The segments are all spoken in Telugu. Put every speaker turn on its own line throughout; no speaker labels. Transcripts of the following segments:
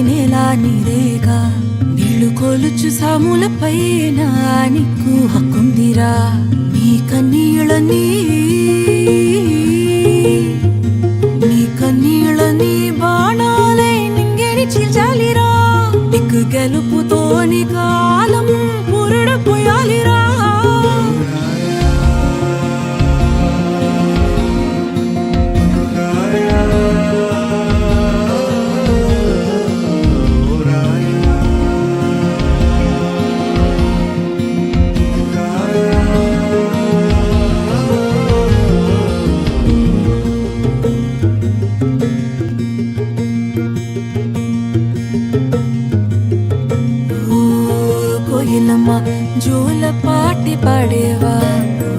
నేలా నీరేగా నీళ్లు కొలుచు సాముల పైన నీకు హక్కుందిరా నీ కన్నీళ్ళని బాణాలే నింగిని చీల్చాలిరా నీకు గెలుపుతోని కాలం పురుడు పోయాలిరా కోయిలమ్మ జోల పాటి పాడేవా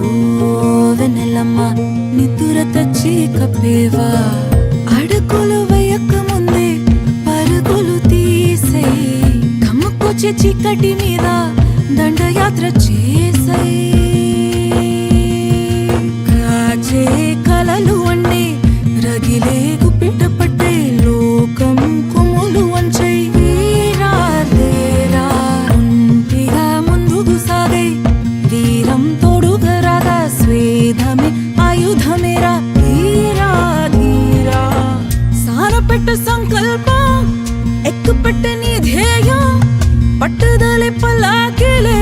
ఓ వెన్నెలమ్మ నిద్ర తెచ్చి కప్పేవా అడుగులు వేయక ముందే పరుగులు తీసే కమ్మకొచ్చే చీకటి మీద దండయాత్ర చేసే కాచే కలలు వండి రగిలే గుప్పిట పట్టే లోకం కొమ్ములు వంచే ఆయుధమేరా ధీరా ధీరా సారపెట్టు సంకల్పం ఎక్కుపెట్టు నీ ధ్యేయం పట్టుదలే పల్లాకిలే